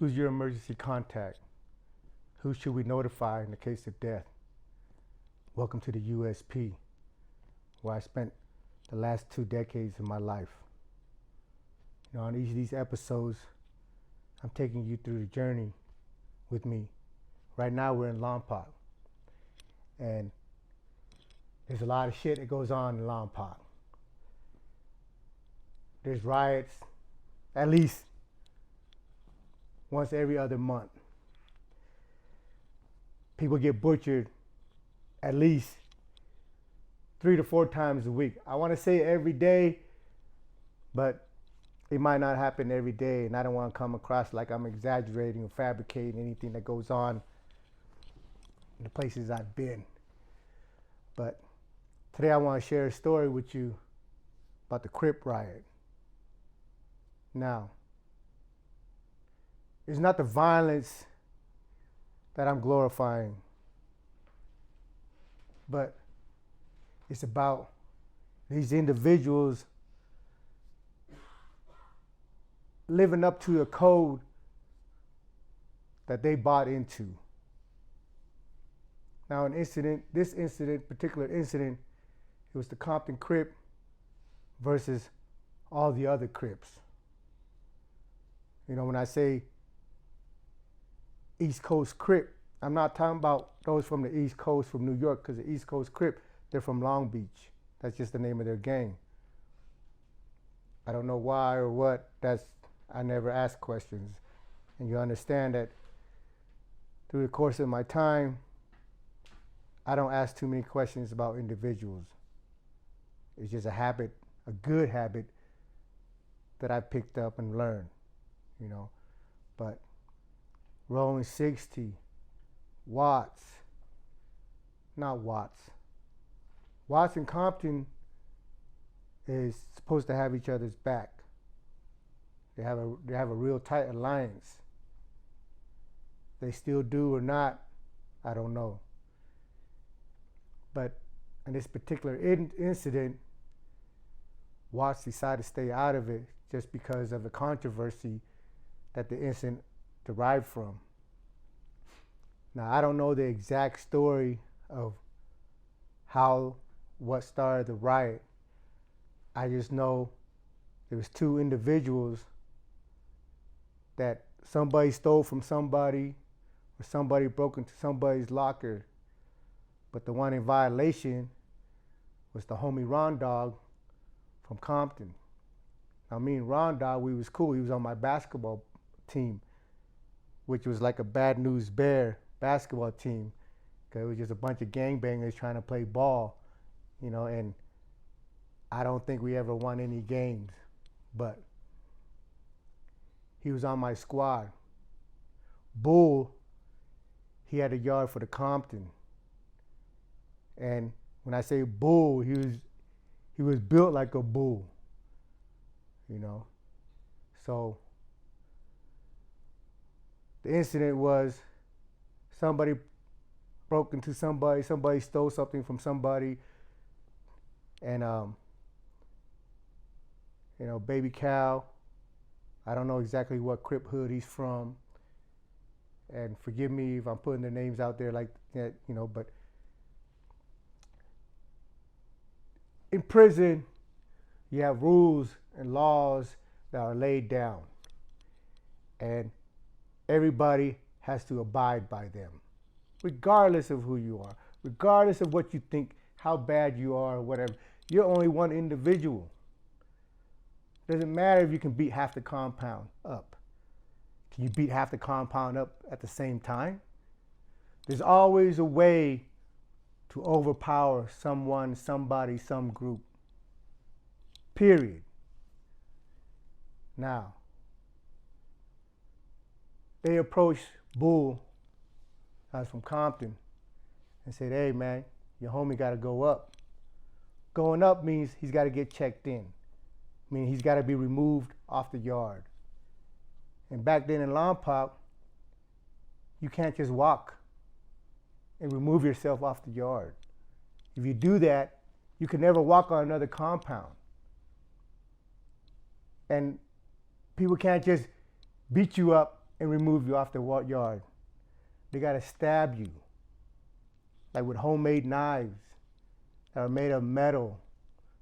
Who's your emergency contact? Who should we notify in the case of death? Welcome to the USP, where I spent the last 2 decades of my life. On each of these episodes, I'm taking you through the journey with me. Right now we're in Lompoc, and there's a lot of shit that goes on in Lompoc. There's riots at least once every other month. People get butchered at least 3 to 4 times a week. I want to say every day, but it might not happen every day, and I don't want to come across like I'm exaggerating or fabricating anything that goes on in the places I've been. But today I want to share a story with you about the Crip riot. Now, it's not the violence that I'm glorifying, but it's about these individuals living up to a code that they bought into. Now, this particular incident, it was the Compton Crip versus all the other Crips. When I say East Coast Crip, I'm not talking about those from the East Coast, from New York, because the East Coast Crip, they're from Long Beach. That's just the name of their gang. I don't know why or what. I never ask questions. And you understand that through the course of my time, I don't ask too many questions about individuals. It's just a habit, a good habit that I picked up and learned, But Rolling 60, Watts and Compton is supposed to have each other's back. They have a real tight alliance. They still do or not, I don't know. But in this particular incident, Watts decided to stay out of it just because of the controversy that the incident derived from. Now, I don't know the exact story of what started the riot. I just know there was 2 individuals that somebody stole from somebody, or somebody broke into somebody's locker. But the one in violation was the homie Ron Dog from Compton. Now, me and Ron Dog, we was cool. He was on my basketball team, which was like a Bad News Bear basketball team, because it was just a bunch of gangbangers trying to play ball, and I don't think we ever won any games, but he was on my squad. Bull, he had a yard for the Compton. And when I say bull, he was built like a bull, So the incident was somebody broke into somebody stole something from somebody, and Baby Cal, I don't know exactly what Crip hood he's from, and forgive me if I'm putting their names out there like that, but in prison, you have rules and laws that are laid down, and everybody has to abide by them, regardless of who you are, regardless of what you think, how bad you are, or whatever. You're only one individual. Doesn't matter if you can beat half the compound up. Can you beat half the compound up at the same time? There's always a way to overpower someone, somebody, some group. Period. Now, they approached Bull, I was from Compton, and said, "Hey man, your homie gotta go up." Going up means he's gotta get checked in. Meaning he's gotta be removed off the yard. And back then in Lompoc, you can't just walk and remove yourself off the yard. If you do that, you can never walk on another compound. And people can't just beat you up and remove you off the yard. They gotta stab you, like with homemade knives that are made of metal,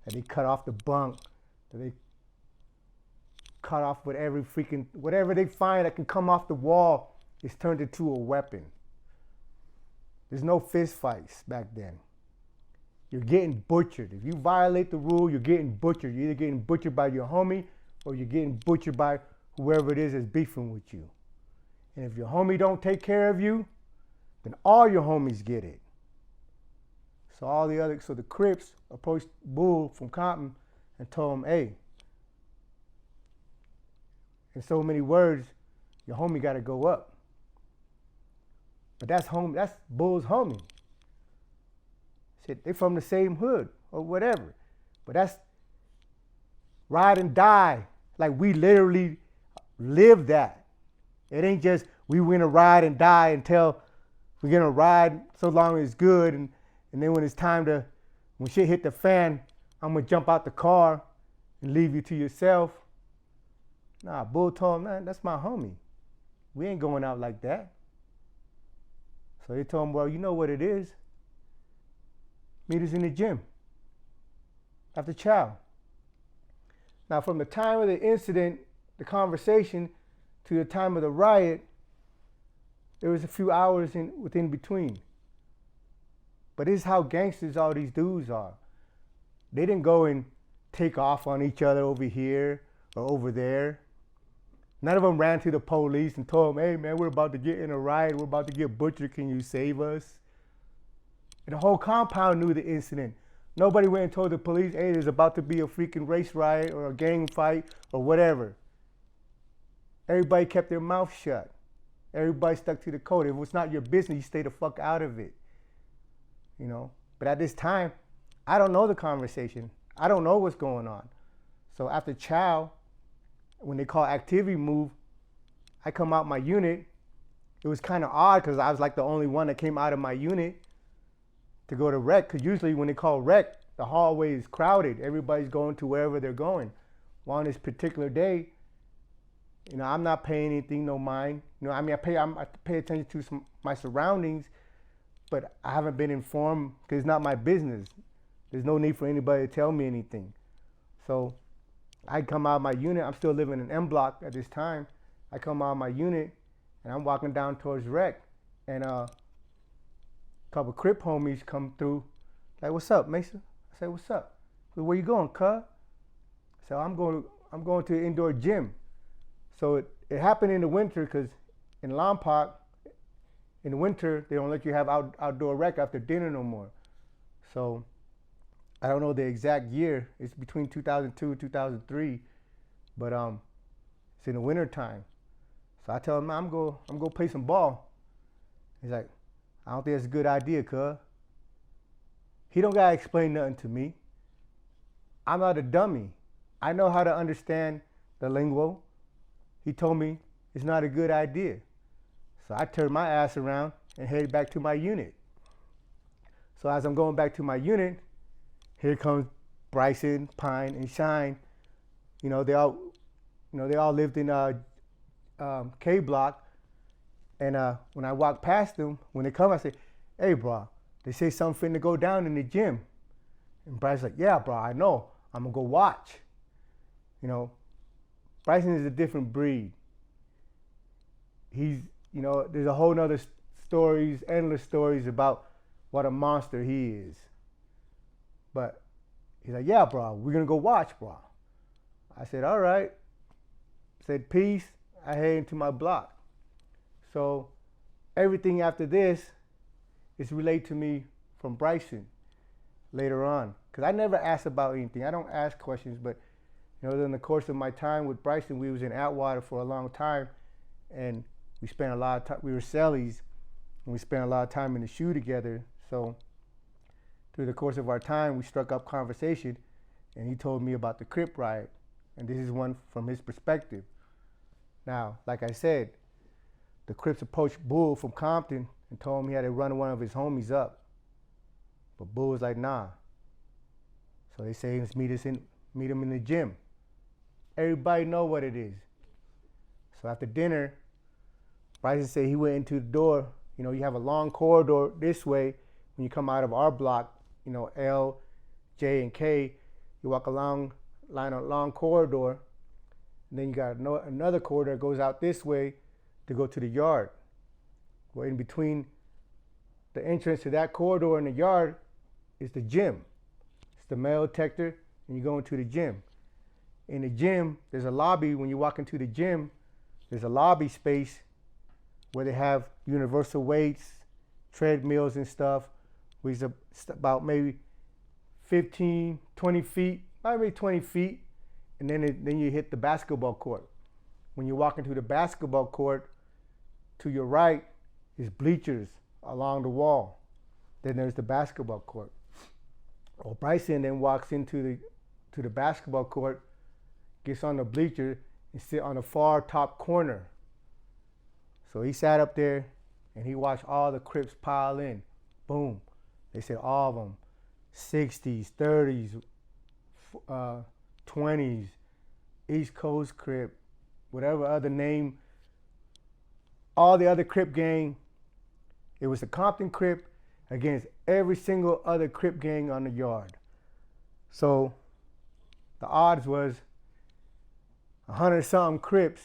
that they cut off the bunk, that they cut off with every freaking, whatever they find that can come off the wall is turned into a weapon. There's no fist fights back then. You're getting butchered. If you violate the rule, you're getting butchered. You're either getting butchered by your homie or you're getting butchered by whoever it is that's beefing with you. And if your homie don't take care of you, then all your homies get it. So the Crips approached Bull from Compton and told him, hey, in so many words, your homie gotta go up. But that's Bull's homie. Shit, they from the same hood or whatever. But that's ride and die. Like we literally live that. It ain't just we gonna ride and die until we're gonna ride so long it's good and then when it's time to, when shit hit the fan, I'm gonna jump out the car and leave you to yourself. Nah, Bull told him, man, that's my homie. We ain't going out like that. So they told him, well, you know what it is. Meet us in the gym after chow. Now, from the time of the incident, the conversation, to the time of the riot, there was a few hours within between. But this is how gangsters all these dudes are. They didn't go and take off on each other over here or over there. None of them ran to the police and told them, hey man, we're about to get in a riot, we're about to get butchered, can you save us? And the whole compound knew the incident. Nobody went and told the police, hey, there's about to be a freaking race riot or a gang fight or whatever. Everybody kept their mouth shut. Everybody stuck to the code. If it's not your business, you stay the fuck out of it. You know? But at this time, I don't know the conversation. I don't know what's going on. So after chow, when they call activity move, I come out my unit. It was kind of odd because I was like the only one that came out of my unit to go to rec, because usually when they call rec, the hallway is crowded. Everybody's going to wherever they're going. Well, on this particular day, you know, I'm not paying anything, no mind. You know, I mean, I pay attention to my surroundings, but I haven't been informed because it's not my business. There's no need for anybody to tell me anything. So I come out of my unit. I'm still living in M Block at this time. I come out of my unit and I'm walking down towards rec, and a couple Crip homies come through. Like, what's up, Mason? I said, what's up? Said, where you going, cuz? So I'm going to the indoor gym. So it happened in the winter because in Lompoc, in the winter, they don't let you have outdoor rec after dinner no more. So I don't know the exact year. It's between 2002 and 2003, but it's in the winter time. So I tell him, I'm go play some ball. He's like, I don't think that's a good idea, cuz. He don't gotta explain nothing to me. I'm not a dummy. I know how to understand the lingo. He told me it's not a good idea. So I turned my ass around and headed back to my unit. So as I'm going back to my unit, here comes Bryson, Pine, and Shine. You know, they all lived in K Block. And when I walk past them, when they come, I say, hey, bro, they say something to go down in the gym. And Bryson's like, yeah, bro, I know. I'm going to go watch. You know, Bryson is a different breed. He's, you know, there's a whole nother stories, endless stories about what a monster he is. But he's like, yeah, bro, we're going to go watch, bro. I said, all right. I said, peace. I head into my block. So everything after this is relayed to me from Bryson later on. Because I never ask about anything. I don't ask questions, but you know, in the course of my time with Bryson, we was in Atwater for a long time, and we spent a lot of time, we were cellies, and we spent a lot of time in the shoe together. So through the course of our time, we struck up conversation, and he told me about the Crip riot, and this is one from his perspective. Now, like I said, the Crips approached Bull from Compton and told him he had to run one of his homies up. But Bull was like, nah. So they say, let's meet him in the gym. Everybody know what it is. So after dinner, Bryson said he went into the door. You know, you have a long corridor this way when you come out of our block, you know, L, J, and K. You walk along a long corridor, and then you got another corridor that goes out this way to go to the yard. Well, in between the entrance to that corridor and the yard is the gym. It's the metal detector, and you go into the gym. In the gym, there's a lobby. When you walk into the gym, there's a lobby space where they have universal weights, treadmills and stuff, which is about maybe 15, 20 feet, maybe 20 feet, and then you hit the basketball court. When you walk into the basketball court, to your right is bleachers along the wall. Then there's the basketball court. Well, Bryson then walks into the basketball court, gets on the bleacher, and sit on the far top corner. So he sat up there and he watched all the Crips pile in. Boom. They said all of them. 60s, 30s, 20s, East Coast Crip, whatever other name. All the other Crip gang, it was the Compton Crip against every single other Crip gang on the yard. So the odds was 100-something Crips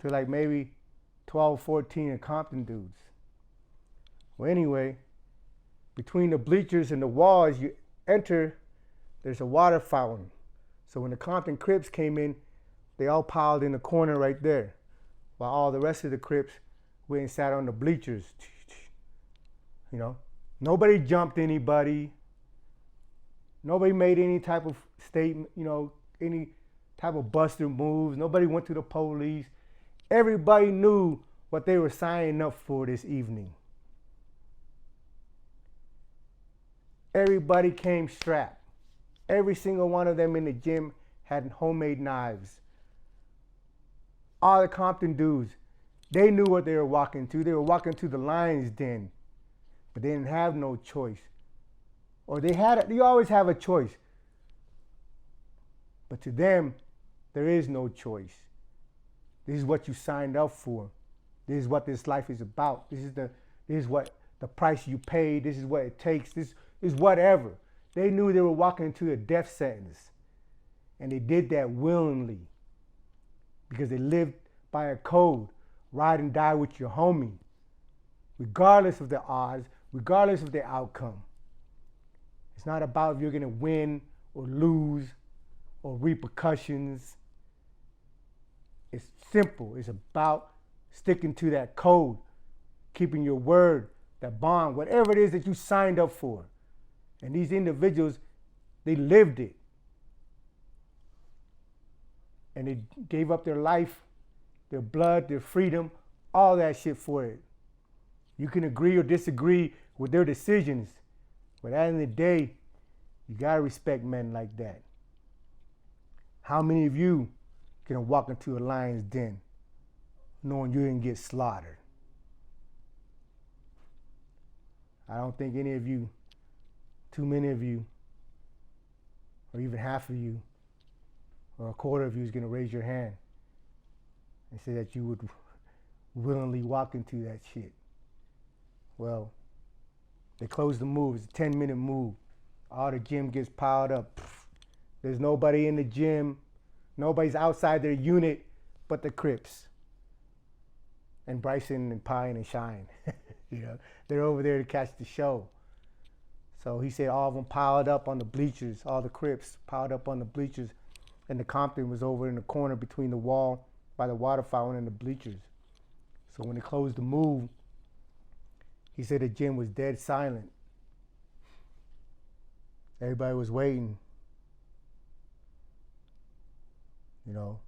to like maybe 12, 14 Compton dudes. Well, anyway, between the bleachers and the wall, as you enter, there's a water fountain. So when the Compton Crips came in, they all piled in the corner right there, while all the rest of the Crips went and sat on the bleachers. You know, nobody jumped anybody. Nobody made any type of statement, you know, any type of buster moves. Nobody went to the police. Everybody knew what they were signing up for this evening. Everybody came strapped. Every single one of them in the gym had homemade knives. All the Compton dudes, they knew what they were walking to. They were walking to the lion's den, but they didn't have no choice. Or they always have a choice. But to them, there is no choice. This is what you signed up for. This is what this life is about. This is what the price you pay. This is what it takes. This is whatever. They knew they were walking into a death sentence. And they did that willingly because they lived by a code. Ride and die with your homie, regardless of the odds, regardless of the outcome. It's not about if you're going to win or lose or repercussions. It's simple. It's about sticking to that code, keeping your word, that bond, whatever it is that you signed up for. And these individuals, they lived it. And they gave up their life, their blood, their freedom, all that shit for it. You can agree or disagree with their decisions, but at the end of the day, you gotta respect men like that. How many of you can walk into a lion's den knowing you didn't get slaughtered? I don't think any of you, too many of you, or even half of you, or a quarter of you is gonna raise your hand and say that you would willingly walk into that shit. Well, they closed the move. It's a 10-minute move. All the gym gets piled up. There's nobody in the gym. Nobody's outside their unit but the Crips. And Bryson and Pine and Shine. You know, they're over there to catch the show. So he said all of them piled up on the bleachers, all the Crips piled up on the bleachers, and the Compton was over in the corner between the wall by the water fountain and the bleachers. So when they closed the move, he said the gym was dead silent. Everybody was waiting. You know,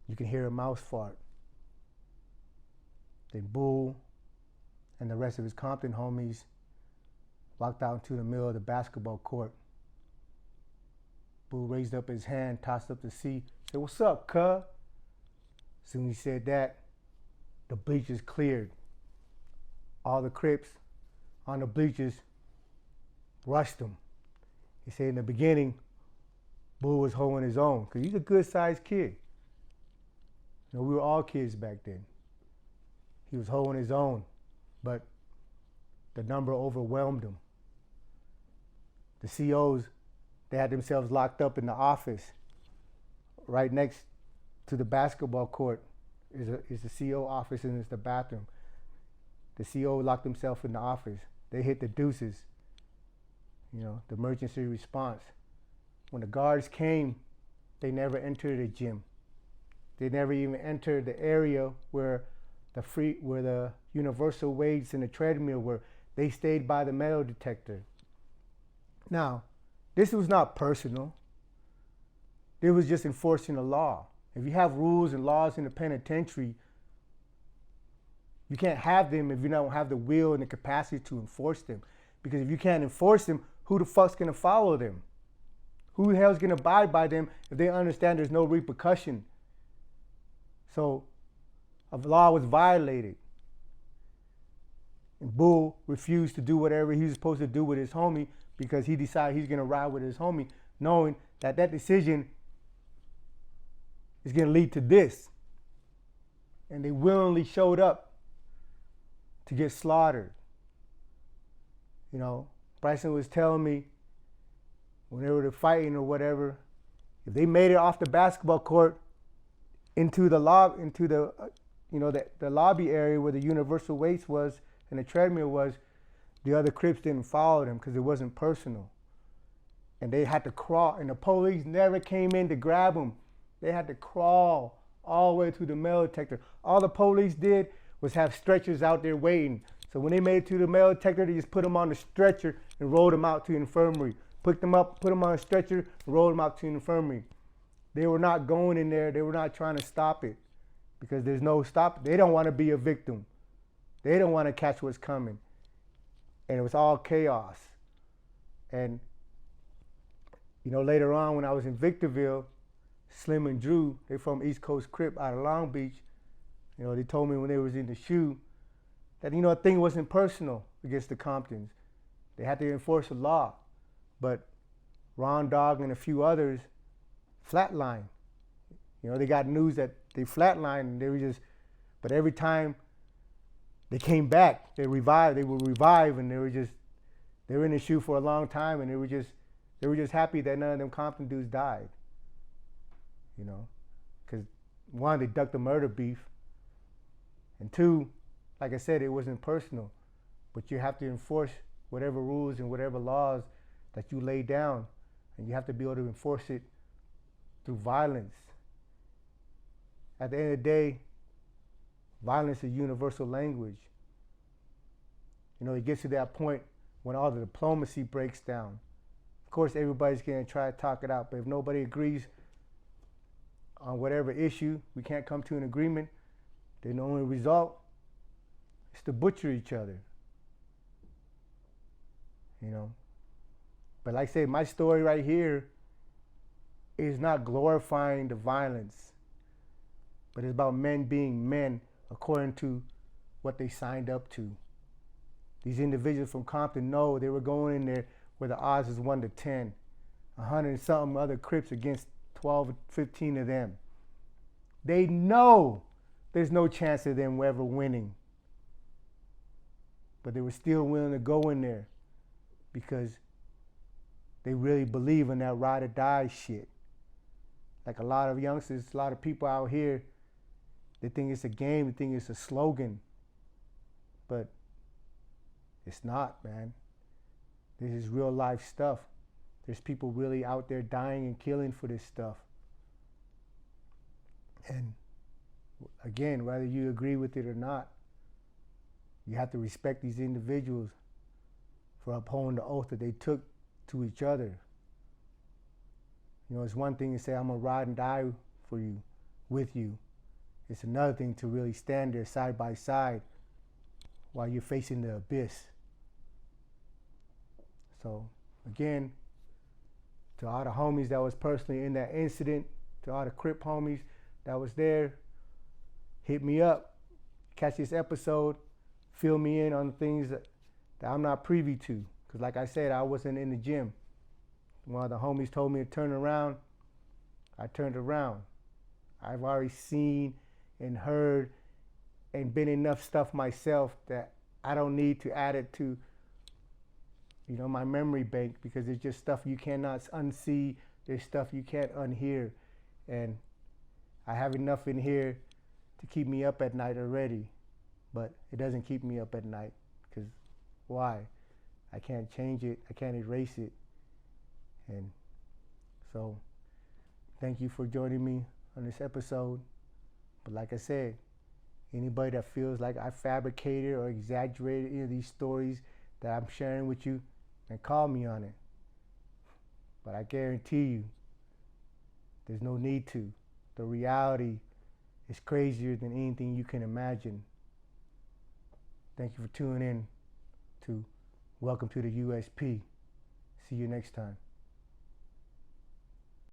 you can hear a mouse fart. Then Bull and the rest of his Compton homies walked out into the middle of the basketball court. Bull raised up his hand, tossed up the C, said, "What's up, cuz?" Soon as he said that, the bleachers cleared. All the Crips on the bleachers rushed him. He said in the beginning, Bull was holding his own, because he's a good-sized kid. You know, we were all kids back then. He was holding his own, but the number overwhelmed him. The COs, they had themselves locked up in the office. Right next to the basketball court is the CO office, and it's the bathroom. The CO locked himself in the office. They hit the deuces, the emergency response. When the guards came, they never entered the gym. They never even entered the area where the universal weights and the treadmill were. They stayed by the metal detector. Now, this was not personal. It was just enforcing the law. If you have rules and laws in the penitentiary, you can't have them if you don't have the will and the capacity to enforce them. Because if you can't enforce them, who the fuck's gonna follow them? Who the hell's gonna abide by them if they understand there's no repercussion? So, a law was violated. And Bull refused to do whatever he was supposed to do with his homie because he decided he's gonna ride with his homie, knowing that decision is gonna lead to this. And they willingly showed up to get slaughtered. Bryson was telling me when they were fighting or whatever, if they made it off the basketball court into the lobby area where the universal weights was and the treadmill was, the other Crips didn't follow them because it wasn't personal. And they had to crawl, and the police never came in to grab them. They had to crawl all the way to the metal detector. All the police did was have stretchers out there waiting. So when they made it to the metal detector, they just put them on the stretcher and rolled them out to the infirmary. Picked them up, put them on a stretcher, and rolled them out to the infirmary. They were not going in there. They were not trying to stop it because there's no stop. They don't want to be a victim. They don't want to catch what's coming. And it was all chaos. And, later on when I was in Victorville, Slim and Drew, they're from East Coast Crip out of Long Beach. They told me when they was in the shoe that, a thing wasn't personal against the Comptons. They had to enforce the law. But Ron Dog and a few others flatlined. They got news that they flatlined and they were just, but every time they came back, they would revive and they were in the shoe for a long time and they were just happy that none of them Compton dudes died. Because one, they ducked the murder beef. And two, like I said, it wasn't personal, but you have to enforce whatever rules and whatever laws that you lay down, and you have to be able to enforce it through violence. At the end of the day, violence is universal language. It gets to that point when all the diplomacy breaks down. Of course, everybody's gonna try to talk it out, but if nobody agrees on whatever issue, we can't come to an agreement, then the only result is to butcher each other. But like I say, my story right here is not glorifying the violence, but it's about men being men according to what they signed up to. These individuals from Compton know they were going in there where the odds is 1 to 10, 100 and something other Crips against 12 or 15 of them. They know there's no chance of them ever winning. But they were still willing to go in there because they really believe in that ride or die shit. Like a lot of youngsters, a lot of people out here, they think it's a game, they think it's a slogan. But it's not, man. This is real life stuff. There's people really out there dying and killing for this stuff. And again, whether you agree with it or not, you have to respect these individuals for upholding the oath that they took to each other. It's one thing to say, I'm gonna ride and die for you, with you. It's another thing to really stand there side by side while you're facing the abyss. So again, to all the homies that was personally in that incident, to all the Crip homies that was there, hit me up, catch this episode, fill me in on things that I'm not privy to. Because like I said, I wasn't in the gym. One of the homies told me to turn around, I turned around. I've already seen and heard and been enough stuff myself that I don't need to add it to, my memory bank, because it's just stuff you cannot unsee. There's stuff you can't unhear. And I have enough in here to keep me up at night already, but it doesn't keep me up at night, because why? I can't change it. I can't erase it. And so thank you for joining me on this episode. But like I said, anybody that feels like I fabricated or exaggerated any of these stories that I'm sharing with you, then call me on it. But I guarantee you, there's no need to. The reality is crazier than anything you can imagine. Thank you for tuning in to Welcome to the USP. See you next time.